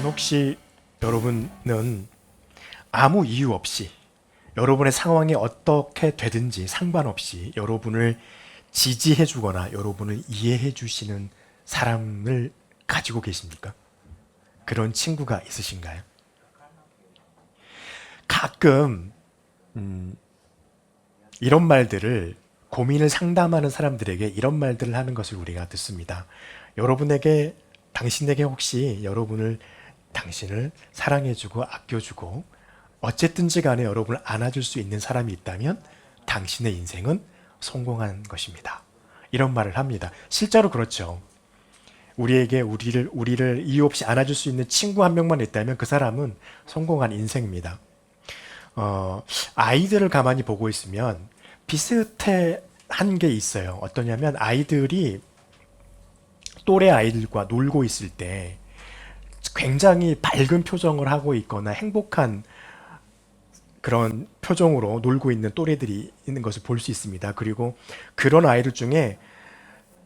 혹시 여러분은 아무 이유 없이 여러분의 상황이 어떻게 되든지 상관없이 여러분을 지지해 주거나 여러분을 이해해 주시는 사람을 가지고 계십니까? 그런 친구가 있으신가요? 가끔 이런 말들을 고민을 상담하는 사람들에게 이런 말들을 하는 것을 우리가 듣습니다. 당신에게 혹시 당신을 사랑해주고 아껴주고 어쨌든지 간에 여러분을 안아줄 수 있는 사람이 있다면 당신의 인생은 성공한 것입니다. 이런 말을 합니다. 실제로 그렇죠. 우리를 이유 없이 안아줄 수 있는 친구 한 명만 있다면 그 사람은 성공한 인생입니다. 아이들을 가만히 보고 있으면 비슷한 게 있어요. 어떠냐면 아이들이 또래 아이들과 놀고 있을 때 굉장히 밝은 표정을 하고 있거나 행복한 그런 표정으로 놀고 있는 또래들이 있는 것을 볼 수 있습니다. 그리고 그런 아이들 중에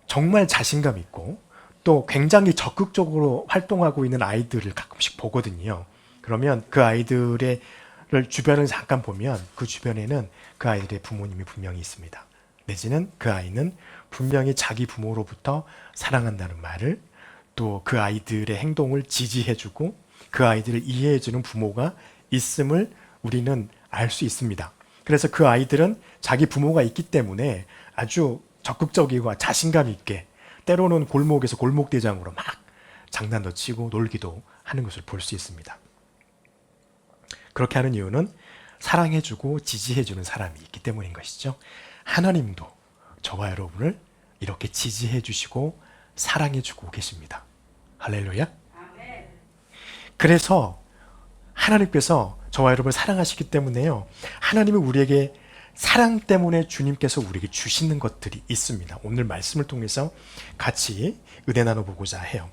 정말 자신감 있고 또 굉장히 적극적으로 활동하고 있는 아이들을 가끔씩 보거든요. 그러면 그 아이들의 주변을 잠깐 보면 그 주변에는 그 아이들의 부모님이 분명히 있습니다. 내지는 그 아이는 분명히 자기 부모로부터 사랑한다는 말을 또 그 아이들의 행동을 지지해주고 그 아이들을 이해해주는 부모가 있음을 우리는 알 수 있습니다. 그래서 그 아이들은 자기 부모가 있기 때문에 아주 적극적이고 자신감 있게 때로는 골목에서 골목대장으로 막 장난도 치고 놀기도 하는 것을 볼 수 있습니다. 그렇게 하는 이유는 사랑해주고 지지해주는 사람이 있기 때문인 것이죠. 하나님도 저와 여러분을 이렇게 지지해주시고 사랑해주고 계십니다. 할렐루야. 그래서 하나님께서 저와 여러분을 사랑하시기 때문에요. 하나님이 우리에게 사랑 때문에 주님께서 우리에게 주시는 것들이 있습니다. 오늘 말씀을 통해서 같이 은혜 나눠보고자 해요.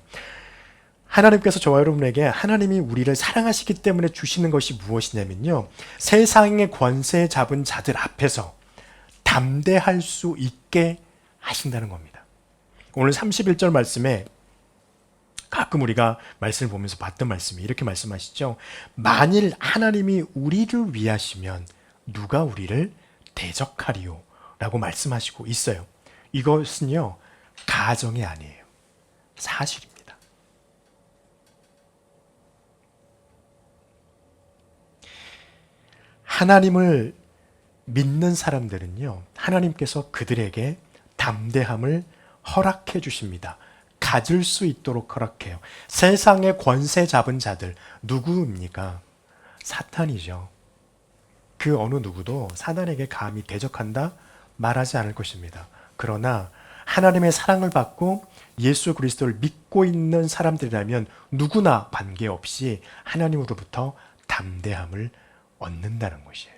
하나님께서 저와 여러분에게 하나님이 우리를 사랑하시기 때문에 주시는 것이 무엇이냐면요. 세상의 권세 잡은 자들 앞에서 담대할 수 있게 하신다는 겁니다. 오늘 31절 말씀에 가끔 우리가 말씀을 보면서 봤던 말씀이 이렇게 말씀하시죠. 만일 하나님이 우리를 위하시면 누가 우리를 대적하리요? 라고 말씀하시고 있어요. 이것은요, 가정이 아니에요. 사실입니다. 하나님을 믿는 사람들은요, 하나님께서 그들에게 담대함을 허락해 주십니다. 가질 수 있도록 허락해요. 세상의 권세 잡은 자들, 누구입니까? 사탄이죠. 그 어느 누구도 사단에게 감히 대적한다 말하지 않을 것입니다. 그러나 하나님의 사랑을 받고 예수 그리스도를 믿고 있는 사람들이라면 누구나 관계없이 하나님으로부터 담대함을 얻는다는 것이에요.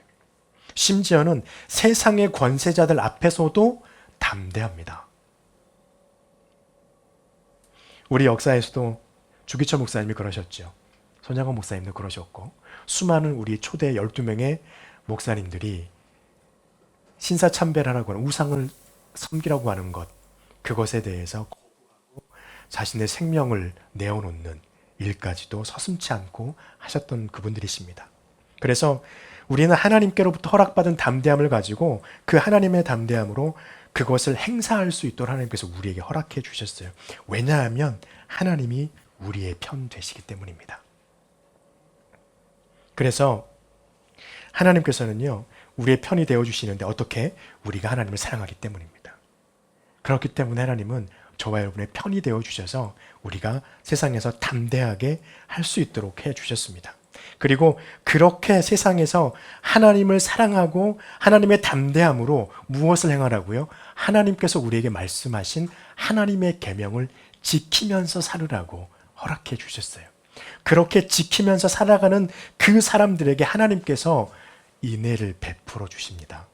심지어는 세상의 권세자들 앞에서도 담대합니다. 우리 역사에서도 주기철 목사님이 그러셨죠. 손양원 목사님도 그러셨고 수많은 우리 초대 12명의 목사님들이 신사참배라고 하는 우상을 섬기라고 하는 것, 그것에 대해서 거부하고 자신의 생명을 내어놓는 일까지도 서슴지 않고 하셨던 그분들이십니다. 그래서 우리는 하나님께로부터 허락받은 담대함을 가지고 그 하나님의 담대함으로 그것을 행사할 수 있도록 하나님께서 우리에게 허락해 주셨어요. 왜냐하면 하나님이 우리의 편 되시기 때문입니다. 그래서 하나님께서는요, 우리의 편이 되어주시는데 어떻게? 우리가 하나님을 사랑하기 때문입니다. 그렇기 때문에 하나님은 저와 여러분의 편이 되어주셔서 우리가 세상에서 담대하게 할 수 있도록 해주셨습니다. 그리고 그렇게 세상에서 하나님을 사랑하고 하나님의 담대함으로 무엇을 행하라고요? 하나님께서 우리에게 말씀하신 하나님의 계명을 지키면서 살으라고 허락해 주셨어요. 그렇게 지키면서 살아가는 그 사람들에게 하나님께서 인애를 베풀어 주십니다.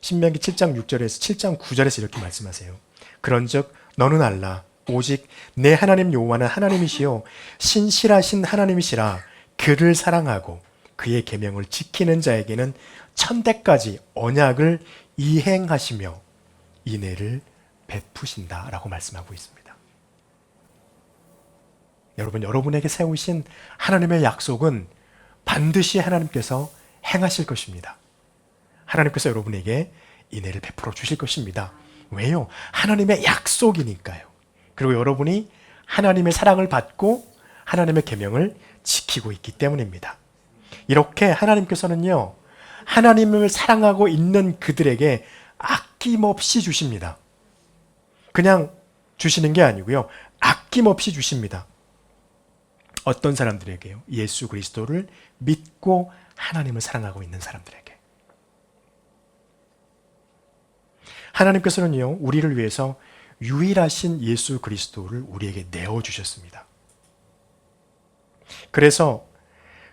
신명기 7장 6절에서 7장 9절에서 이렇게 말씀하세요. 그런즉 너는 알라 오직 내 하나님 여호와는 하나님이시요 신실하신 하나님이시라. 그를 사랑하고 그의 계명을 지키는 자에게는 천대까지 언약을 이행하시며 인애를 베푸신다라고 말씀하고 있습니다. 여러분, 여러분에게 세우신 하나님의 약속은 반드시 하나님께서 행하실 것입니다. 하나님께서 여러분에게 인애를 베풀어 주실 것입니다. 왜요? 하나님의 약속이니까요. 그리고 여러분이 하나님의 사랑을 받고 하나님의 계명을 지키고 있기 때문입니다. 이렇게 하나님께서는요, 하나님을 사랑하고 있는 그들에게 아낌없이 주십니다. 그냥 주시는 게 아니고요, 아낌없이 주십니다. 어떤 사람들에게요? 예수 그리스도를 믿고 하나님을 사랑하고 있는 사람들에게. 하나님께서는요, 우리를 위해서 유일하신 예수 그리스도를 우리에게 내어주셨습니다. 그래서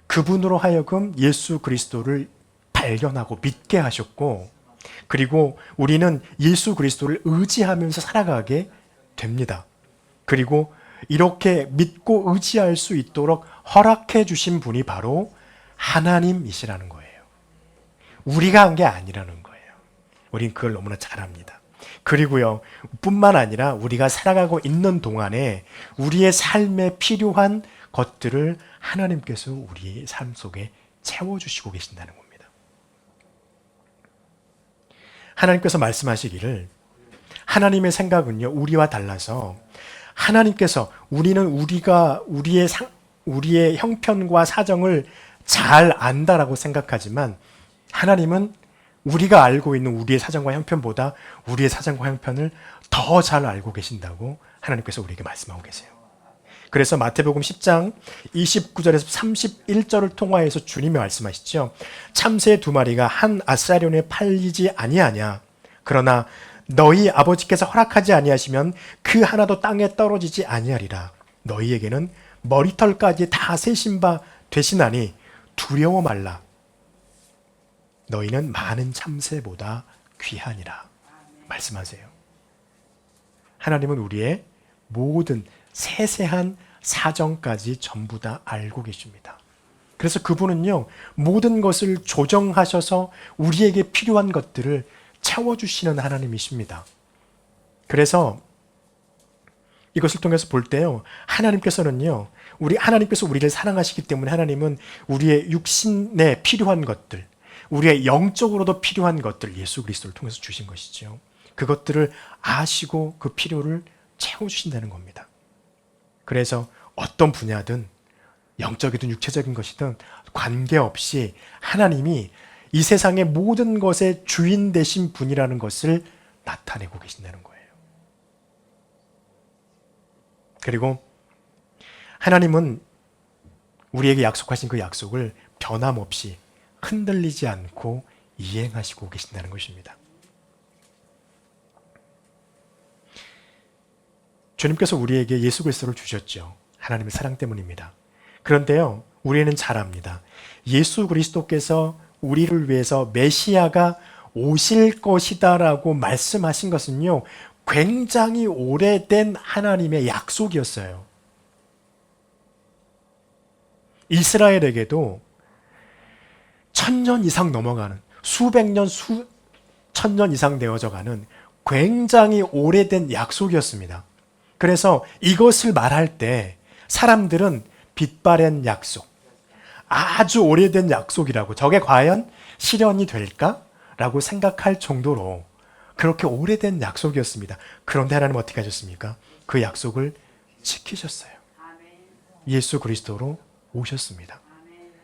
그분으로 하여금 예수 그리스도를 발견하고 믿게 하셨고, 그리고 우리는 예수 그리스도를 의지하면서 살아가게 됩니다. 그리고 이렇게 믿고 의지할 수 있도록 허락해 주신 분이 바로 하나님이시라는 거예요. 우리가 한 게 아니라는 거예요. 우린 그걸 너무나 잘 압니다. 그리고요, 뿐만 아니라 우리가 살아가고 있는 동안에 우리의 삶에 필요한 것들을 하나님께서 우리의 삶 속에 채워주시고 계신다는 겁니다. 하나님께서 말씀하시기를, 하나님의 생각은요, 우리와 달라서 하나님께서, 우리는 우리의 형편과 사정을 잘 안다라고 생각하지만, 하나님은 우리가 알고 있는 우리의 사정과 형편보다 우리의 사정과 형편을 더 잘 알고 계신다고 하나님께서 우리에게 말씀하고 계세요. 그래서 마태복음 10장 29절에서 31절을 통하여서 주님이 말씀하시죠. 참새 2마리가 한 아사리온에 팔리지 아니하냐. 그러나 너희 아버지께서 허락하지 아니하시면 그 하나도 땅에 떨어지지 아니하리라. 너희에게는 머리털까지 다 세신 바 되시나니 두려워 말라. 너희는 많은 참새보다 귀하니라. 말씀하세요. 하나님은 우리의 모든 세세한 사정까지 전부 다 알고 계십니다. 그래서 그분은요, 모든 것을 조정하셔서 우리에게 필요한 것들을 채워주시는 하나님이십니다. 그래서 이것을 통해서 볼 때요, 하나님께서는요, 하나님께서 우리를 사랑하시기 때문에 하나님은 우리의 육신에 필요한 것들, 우리의 영적으로도 필요한 것들, 예수 그리스도를 통해서 주신 것이죠. 그것들을 아시고 그 필요를 채워주신다는 겁니다. 그래서 어떤 분야든, 영적이든 육체적인 것이든 관계없이 하나님이 이 세상의 모든 것의 주인 되신 분이라는 것을 나타내고 계신다는 거예요. 그리고 하나님은 우리에게 약속하신 그 약속을 변함없이 흔들리지 않고 이행하시고 계신다는 것입니다. 주님께서 우리에게 예수 그리스도를 주셨죠. 하나님의 사랑 때문입니다. 그런데요, 우리는 잘 압니다. 예수 그리스도께서 우리를 위해서 메시아가 오실 것이다라고 말씀하신 것은요, 굉장히 오래된 하나님의 약속이었어요. 이스라엘에게도 1000년 이상 넘어가는, 수백 년, 수천 년 이상 되어져 가는 굉장히 오래된 약속이었습니다. 그래서 이것을 말할 때 사람들은 빛바랜 약속, 아주 오래된 약속이라고, 저게 과연 실현이 될까? 라고 생각할 정도로 그렇게 오래된 약속이었습니다. 그런데 하나님 어떻게 하셨습니까? 그 약속을 지키셨어요. 예수 그리스도로 오셨습니다.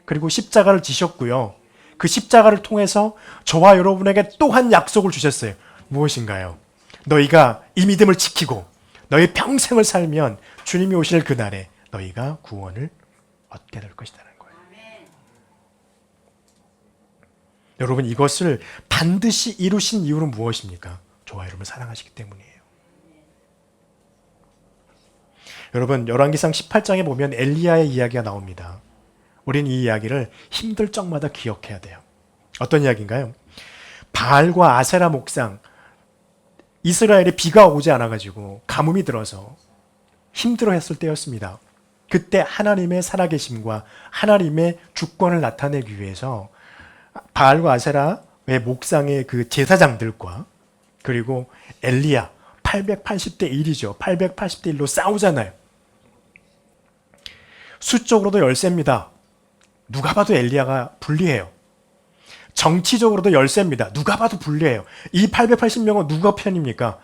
그리고 십자가를 지셨고요. 그 십자가를 통해서 저와 여러분에게 또 한 약속을 주셨어요. 무엇인가요? 너희가 이 믿음을 지키고 너희 평생을 살면 주님이 오실 그날에 너희가 구원을 얻게 될 것이라는 거예요. 여러분, 이것을 반드시 이루신 이유는 무엇입니까? 저와 여러분을 사랑하시기 때문이에요. 여러분, 열왕기상 18장에 보면 엘리야의 이야기가 나옵니다. 우리는 이 이야기를 힘들 적마다 기억해야 돼요. 어떤 이야기인가요? 바알과 아세라 목상, 이스라엘에 비가 오지 않아가지고 가뭄이 들어서 힘들어했을 때였습니다. 그때 하나님의 살아계심과 하나님의 주권을 나타내기 위해서 바알과 아세라의 목상의 그 제사장들과 그리고 엘리야 880대 1이죠. 880대 1로 싸우잖아요. 수적으로도 열세입니다. 누가 봐도 엘리야가 불리해요. 정치적으로도 열세입니다. 누가 봐도 불리해요. 이 880명은 누가 편입니까?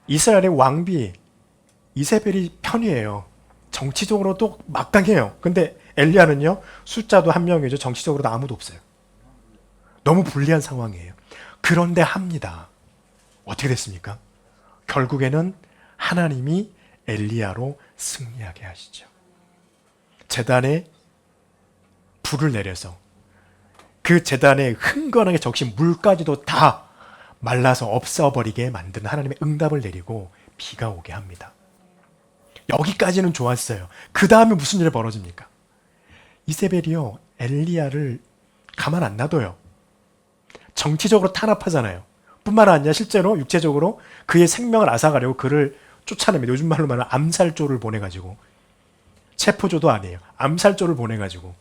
이스라엘의 왕비 이세벨이 편이에요. 정치적으로도 막강해요. 근데 엘리야는요, 숫자도 한 명이죠. 정치적으로도 아무도 없어요. 너무 불리한 상황이에요. 그런데 합니다. 어떻게 됐습니까? 결국에는 하나님이 엘리야로 승리하게 하시죠. 제단에 불을 내려서 그 제단에 흥건하게 적신 물까지도 다 말라서 없어버리게 만드는 하나님의 응답을 내리고 비가 오게 합니다. 여기까지는 좋았어요. 그 다음에 무슨 일이 벌어집니까? 이세벨이요, 엘리야를 가만 안 놔둬요. 정치적으로 탄압하잖아요. 뿐만 아니라 실제로 육체적으로 그의 생명을 앗아가려고 그를 쫓아냅니다. 요즘 말로 말하면 암살조를 보내가지고, 체포조도 아니에요. 암살조를 보내가지고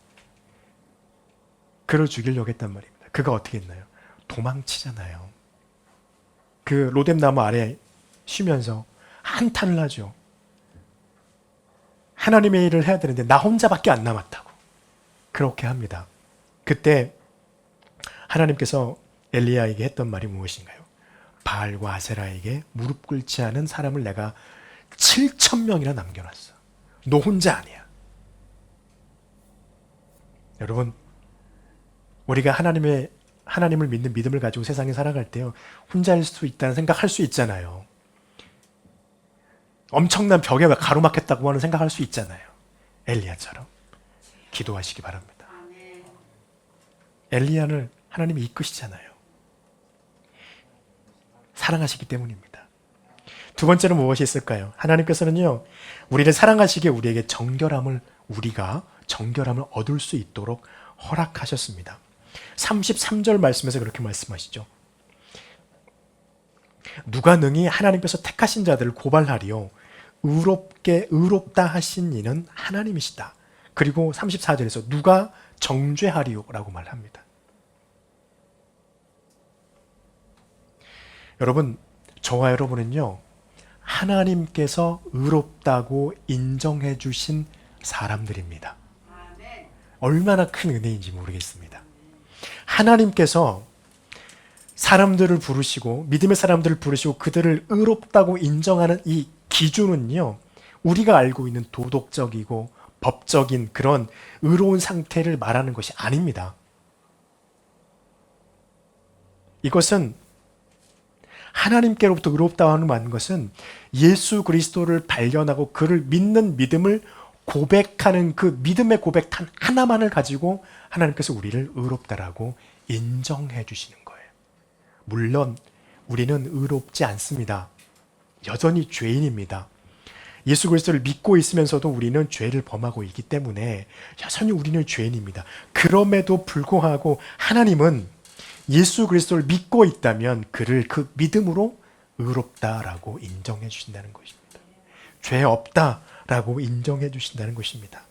그를 죽이려고 했단 말입니다. 그가 어떻게 했나요? 도망치잖아요. 그 로뎀나무 아래 쉬면서 한탄을 하죠. 하나님의 일을 해야 되는데 나 혼자밖에 안 남았다고. 그렇게 합니다. 그때 하나님께서 엘리야에게 했던 말이 무엇인가요? 바알과 아세라에게 무릎 꿇지 않은 사람을 내가 7,000명이나 남겨놨어. 너 혼자 아니야. 여러분, 우리가 하나님을 믿는 믿음을 가지고 세상에 살아갈 때요, 혼자일 수 있다는 생각할 수 있잖아요. 엄청난 벽에 가로막혔다고 하는 생각할 수 있잖아요. 엘리야처럼 기도하시기 바랍니다. 엘리야를 하나님이 이끄시잖아요. 사랑하시기 때문입니다. 두 번째는 무엇이 있을까요? 하나님께서는요, 우리를 사랑하시기에 우리에게 우리가 정결함을 얻을 수 있도록 허락하셨습니다. 33절 말씀에서 그렇게 말씀하시죠. 누가 능히 하나님께서 택하신 자들을 고발하리요, 의롭다 하신 이는 하나님이시다. 그리고 34절에서 누가 정죄하리요 라고 말합니다. 여러분, 저와 여러분은요, 하나님께서 의롭다고 인정해 주신 사람들입니다. 얼마나 큰 은혜인지 모르겠습니다. 하나님께서 사람들을 부르시고, 믿음의 사람들을 부르시고 그들을 의롭다고 인정하는 이 기준은요, 우리가 알고 있는 도덕적이고 법적인 그런 의로운 상태를 말하는 것이 아닙니다. 이것은 하나님께로부터 의롭다고 하는 것은 예수 그리스도를 발견하고 그를 믿는 믿음을 고백하는 그 믿음의 고백 단 하나만을 가지고 하나님께서 우리를 의롭다라고 인정해 주시는 거예요. 물론 우리는 의롭지 않습니다. 여전히 죄인입니다. 예수 그리스도를 믿고 있으면서도 우리는 죄를 범하고 있기 때문에 여전히 우리는 죄인입니다. 그럼에도 불구하고 하나님은 예수 그리스도를 믿고 있다면 그를 그 믿음으로 의롭다라고 인정해 주신다는 것입니다. 죄 없다라고 인정해 주신다는 것입니다.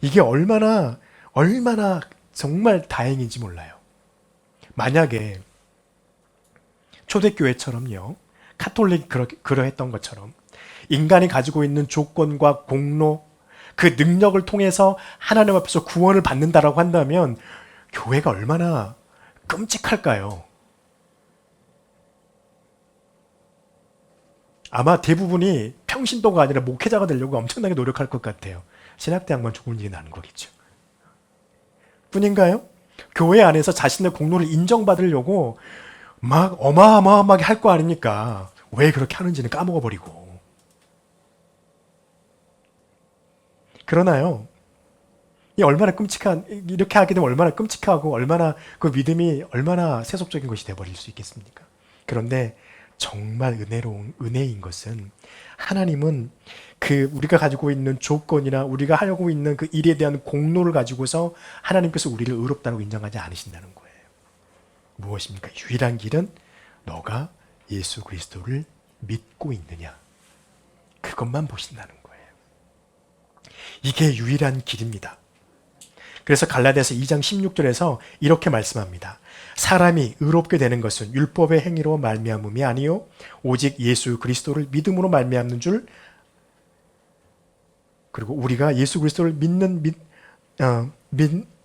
이게 얼마나 정말 다행인지 몰라요. 만약에 초대교회처럼요, 카톨릭 그러했던 것처럼 인간이 가지고 있는 조건과 공로, 그 능력을 통해서 하나님 앞에서 구원을 받는다라고 한다면 교회가 얼마나 끔찍할까요? 아마 대부분이 평신도가 아니라 목회자가 되려고 엄청나게 노력할 것 같아요. 신학대학만 좋은 일이 나는 거겠죠. 뿐인가요? 교회 안에서 자신의 공로를 인정받으려고 막 어마어마하게 할 거 아닙니까? 왜 그렇게 하는지는 까먹어버리고. 그러나요? 이렇게 하게 되면 얼마나 끔찍하고 얼마나 그 믿음이 얼마나 세속적인 것이 되어버릴 수 있겠습니까? 그런데 정말 은혜인 것은 하나님은 우리가 가지고 있는 조건이나 우리가 하려고 있는 그 일에 대한 공로를 가지고서 하나님께서 우리를 의롭다고 인정하지 않으신다는 거예요. 무엇입니까? 유일한 길은 너가 예수 그리스도를 믿고 있느냐, 그것만 보신다는 거예요. 이게 유일한 길입니다. 그래서 갈라디아서 2장 16절에서 이렇게 말씀합니다. 사람이 의롭게 되는 것은 율법의 행위로 말미암음이 아니요 오직 예수 그리스도를 믿음으로 말미암는 줄 그리고 우리가 예수 그리스도를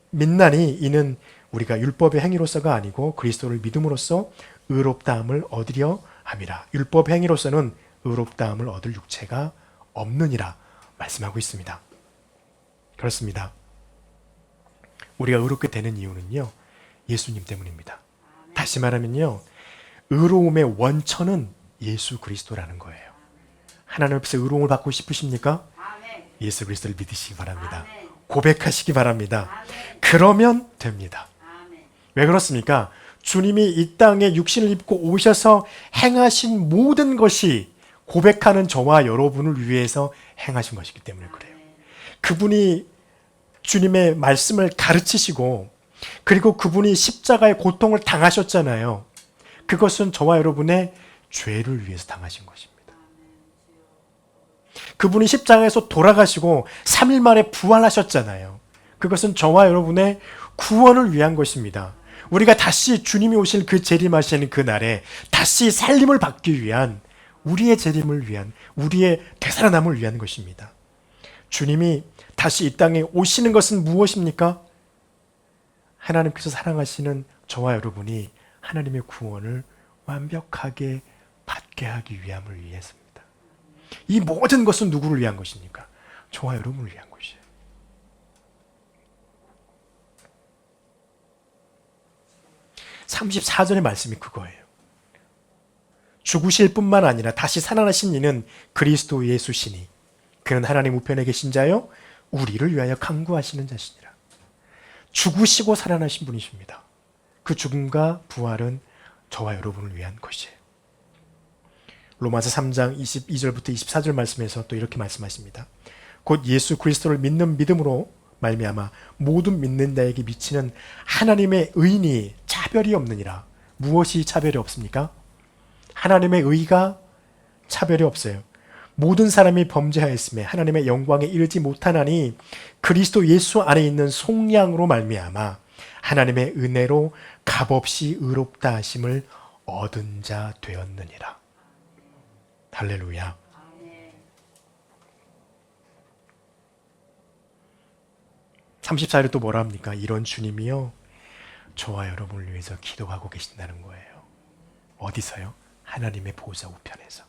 믿나니 이는 우리가 율법의 행위로서가 아니고 그리스도를 믿음으로써 의롭다함을 얻으려 함이라. 율법 행위로서는 의롭다함을 얻을 육체가 없느니라 말씀하고 있습니다. 그렇습니다. 우리가 의롭게 되는 이유는요, 예수님 때문입니다. 다시 말하면요, 의로움의 원천은 예수 그리스도라는 거예요. 하나님 앞에서 의로움을 받고 싶으십니까? 예수 그리스도를 믿으시기 바랍니다. 고백하시기 바랍니다. 그러면 됩니다. 왜 그렇습니까? 주님이 이 땅에 육신을 입고 오셔서 행하신 모든 것이 고백하는 저와 여러분을 위해서 행하신 것이기 때문에 그래요. 그분이 주님의 말씀을 가르치시고 그리고 그분이 십자가의 고통을 당하셨잖아요. 그것은 저와 여러분의 죄를 위해서 당하신 것입니다. 그분이 십자가에서 돌아가시고 3일 만에 부활하셨잖아요. 그것은 저와 여러분의 구원을 위한 것입니다. 우리가 다시 주님이 오실 그 재림하시는 그 날에 다시 살림을 받기 위한, 우리의 재림을 위한, 우리의 되살아남을 위한 것입니다. 주님이 다시 이 땅에 오시는 것은 무엇입니까? 하나님께서 사랑하시는 저와 여러분이 하나님의 구원을 완벽하게 받게 하기 위함을 위해서입니다. 이 모든 것은 누구를 위한 것입니까? 저와 여러분을 위한 것이에요. (34절의) 말씀이 그거예요. 죽으실 뿐만 아니라 다시 살아나신 이는 그리스도 예수시니 그는 하나님 우편에 계신 자요 우리를 위하여 간구하시는 자시니라. 죽으시고 살아나신 분이십니다. 그 죽음과 부활은 저와 여러분을 위한 것이에요. 로마서 3장 22절부터 24절 말씀에서 또 이렇게 말씀하십니다. 곧 예수 그리스도를 믿는 믿음으로 말미암아 모든 믿는 자에게 미치는 하나님의 의인이 차별이 없느니라. 무엇이 차별이 없습니까? 하나님의 의가 차별이 없어요. 모든 사람이 범죄하였음에 하나님의 영광에 이르지 못하나니 그리스도 예수 안에 있는 속량으로 말미암아 하나님의 은혜로 값없이 의롭다 하심을 얻은 자 되었느니라. 할렐루야. 34절에 또 뭐라 합니까? 이런 주님이요 저와 여러분을 위해서 기도하고 계신다는 거예요. 어디서요? 하나님의 보좌 우편에서.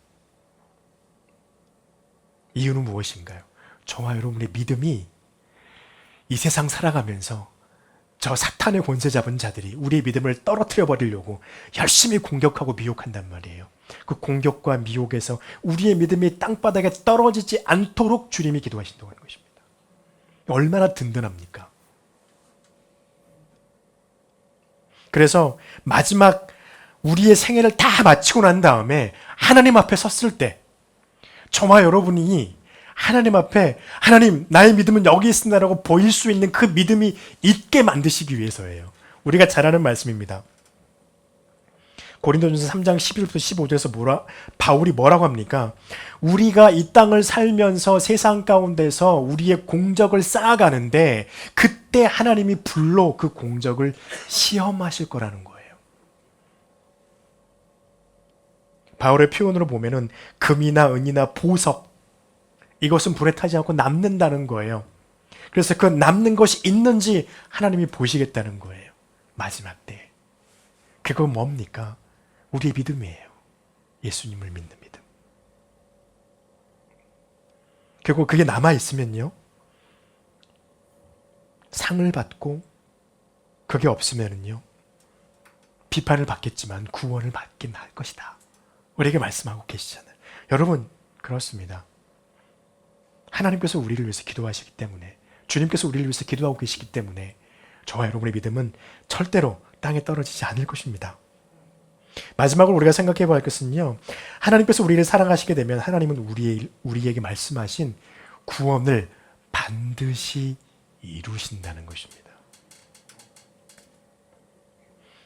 이유는 무엇인가요? 저와 여러분의 믿음이 이 세상 살아가면서 저 사탄의 권세 잡은 자들이 우리의 믿음을 떨어뜨려 버리려고 열심히 공격하고 미혹한단 말이에요. 그 공격과 미혹에서 우리의 믿음이 땅바닥에 떨어지지 않도록 주님이 기도하신다고 하는 것입니다. 얼마나 든든합니까? 그래서 마지막 우리의 생애를 다 마치고 난 다음에 하나님 앞에 섰을 때 저와 여러분이 하나님 앞에 하나님 나의 믿음은 여기 있습니다라고 보일 수 있는 그 믿음이 있게 만드시기 위해서예요. 우리가 잘 아는 말씀입니다. 고린도전서 3장 11부터 15절에서 바울이 뭐라고 합니까? 우리가 이 땅을 살면서 세상 가운데서 우리의 공적을 쌓아가는데 그때 하나님이 불로 그 공적을 시험하실 거라는 거예요. 바울의 표현으로 보면은 금이나 은이나 보석 이것은 불에 타지 않고 남는다는 거예요. 그래서 그 남는 것이 있는지 하나님이 보시겠다는 거예요. 마지막 때. 그건 뭡니까? 우리의 믿음이에요. 예수님을 믿는 믿음. 결국 그게 남아있으면요. 상을 받고 그게 없으면요. 비판을 받겠지만 구원을 받긴 할 것이다. 우리에게 말씀하고 계시잖아요. 여러분 그렇습니다. 하나님께서 우리를 위해서 기도하시기 때문에 주님께서 우리를 위해서 기도하고 계시기 때문에 저와 여러분의 믿음은 절대로 땅에 떨어지지 않을 것입니다. 마지막으로 우리가 생각해 봐야 할 것은요. 하나님께서 우리를 사랑하시게 되면 하나님은 우리에게 말씀하신 구원을 반드시 이루신다는 것입니다.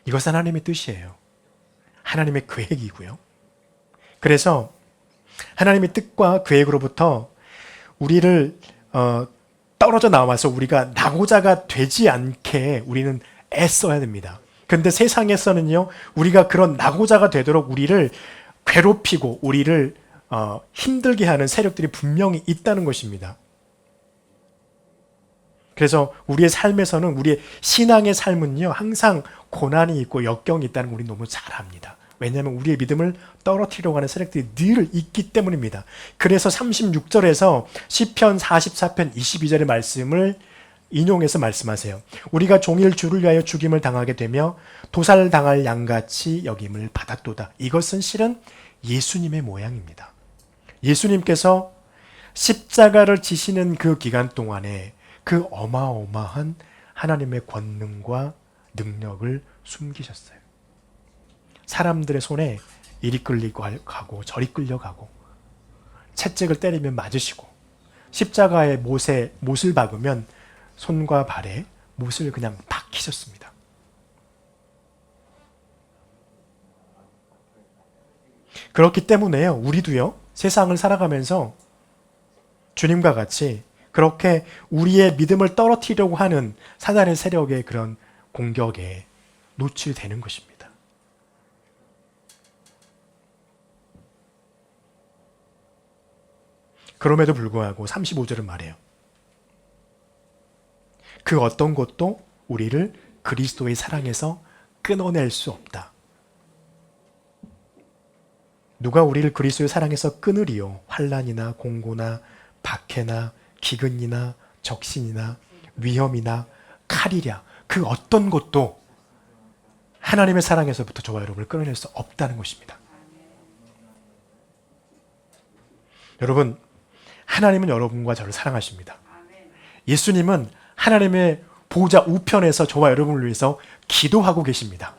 이것은 하나님의 뜻이에요. 하나님의 계획이고요. 그래서 하나님의 뜻과 계획으로부터 우리를 떨어져 나와서 우리가 낙오자가 되지 않게 우리는 애써야 됩니다. 그런데 세상에서는요, 우리가 그런 낙오자가 되도록 우리를 괴롭히고 우리를 힘들게 하는 세력들이 분명히 있다는 것입니다. 그래서 우리의 삶에서는, 우리의 신앙의 삶은요, 항상 고난이 있고 역경이 있다는 걸 우리 너무 잘 압니다. 왜냐하면 우리의 믿음을 떨어뜨리려고 하는 세력들이 늘 있기 때문입니다. 그래서 36절에서 시편 44편 22절의 말씀을 인용해서 말씀하세요. 우리가 종일 주를 위하여 죽임을 당하게 되며 도살당할 양같이 여김을 받았도다. 이것은 실은 예수님의 모양입니다. 예수님께서 십자가를 지시는 그 기간 동안에 그 어마어마한 하나님의 권능과 능력을 숨기셨어요. 사람들의 손에 이리 끌려가고 저리 끌려가고, 채찍을 때리면 맞으시고, 십자가에 못을 박으면 손과 발에 못을 그냥 박히셨습니다. 그렇기 때문에요, 우리도요, 세상을 살아가면서 주님과 같이 그렇게 우리의 믿음을 떨어뜨리려고 하는 사단의 세력의 그런 공격에 노출되는 것입니다. 그럼에도 불구하고 35절은 말해요. 그 어떤 것도 우리를 그리스도의 사랑에서 끊어낼 수 없다. 누가 우리를 그리스도의 사랑에서 끊으리요? 환난이나 공고나 박해나 기근이나 적신이나 위험이나 칼이랴. 그 어떤 것도 하나님의 사랑에서부터 저와 여러분을 끊어낼 수 없다는 것입니다. 여러분, 하나님은 여러분과 저를 사랑하십니다. 예수님은 하나님의 보좌 우편에서 저와 여러분을 위해서 기도하고 계십니다.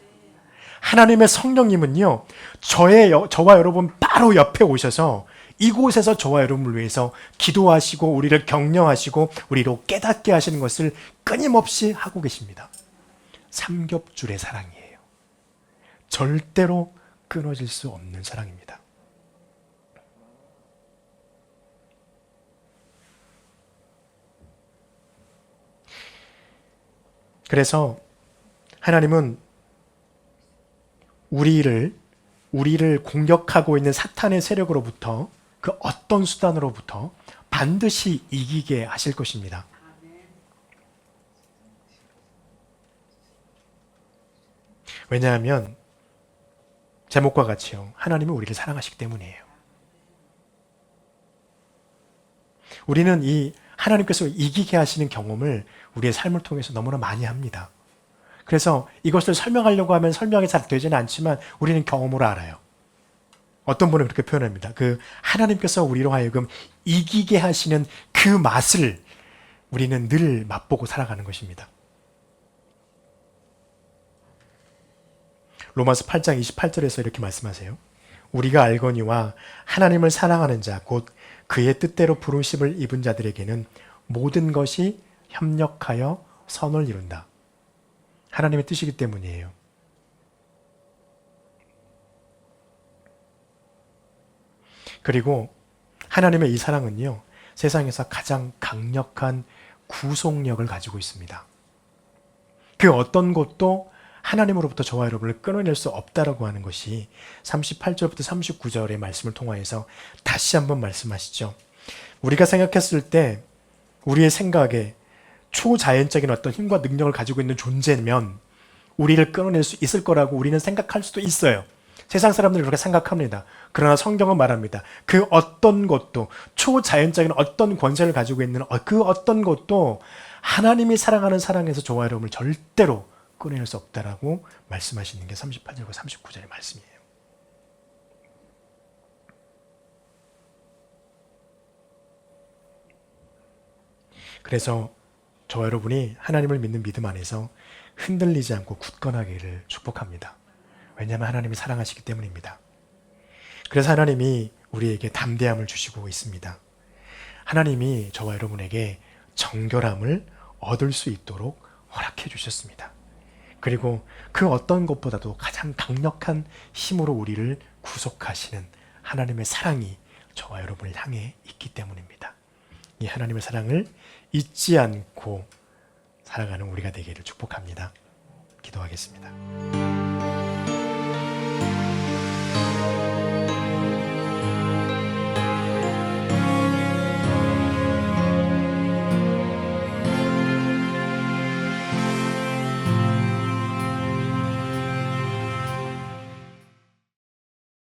하나님의 성령님은요, 저와 여러분 바로 옆에 오셔서 이곳에서 저와 여러분을 위해서 기도하시고 우리를 격려하시고 우리로 깨닫게 하시는 것을 끊임없이 하고 계십니다. 삼겹줄의 사랑이에요. 절대로 끊어질 수 없는 사랑입니다. 그래서 하나님은 우리를 공격하고 있는 사탄의 세력으로부터, 그 어떤 수단으로부터 반드시 이기게 하실 것입니다. 왜냐하면 제목과 같이요, 하나님은 우리를 사랑하시기 때문이에요. 우리는 이 하나님께서 이기게 하시는 경험을 우리의 삶을 통해서 너무나 많이 합니다. 그래서 이것을 설명하려고 하면 설명이 잘 되지는 않지만 우리는 경험으로 알아요. 어떤 분은 그렇게 표현합니다. 그 하나님께서 우리로 하여금 이기게 하시는 그 맛을 우리는 늘 맛보고 살아가는 것입니다. 로마서 8장 28절에서 이렇게 말씀하세요. 우리가 알거니와 하나님을 사랑하는 자, 곧 그의 뜻대로 부르심을 입은 자들에게는 모든 것이 협력하여 선을 이룬다. 하나님의 뜻이기 때문이에요. 그리고 하나님의 이 사랑은요, 세상에서 가장 강력한 구속력을 가지고 있습니다. 그 어떤 것도 하나님으로부터 저와 여러분을 끊어낼 수 없다라고 하는 것이 38절부터 39절의 말씀을 통하여서 다시 한번 말씀하시죠. 우리가 생각했을 때 우리의 생각에 초자연적인 어떤 힘과 능력을 가지고 있는 존재면 우리를 끊어낼 수 있을 거라고 우리는 생각할 수도 있어요. 세상 사람들이 그렇게 생각합니다. 그러나 성경은 말합니다. 그 어떤 것도, 초자연적인 어떤 권세를 가지고 있는 그 어떤 것도 하나님이 사랑하는 사랑에서 저와 여러분을 절대로 끊어낼 수 없다라고 말씀하시는 게 38절과 39절의 말씀이에요. 그래서 저와 여러분이 하나님을 믿는 믿음 안에서 흔들리지 않고 굳건하기를 축복합니다. 왜냐하면 하나님이 사랑하시기 때문입니다. 그래서 하나님이 우리에게 담대함을 주시고 있습니다. 하나님이 저와 여러분에게 정결함을 얻을 수 있도록 허락해 주셨습니다. 그리고 그 어떤 것보다도 가장 강력한 힘으로 우리를 구속하시는 하나님의 사랑이 저와 여러분을 향해 있기 때문입니다. 이 하나님의 사랑을 잊지 않고 살아가는 우리가 되기를 축복합니다. 기도하겠습니다.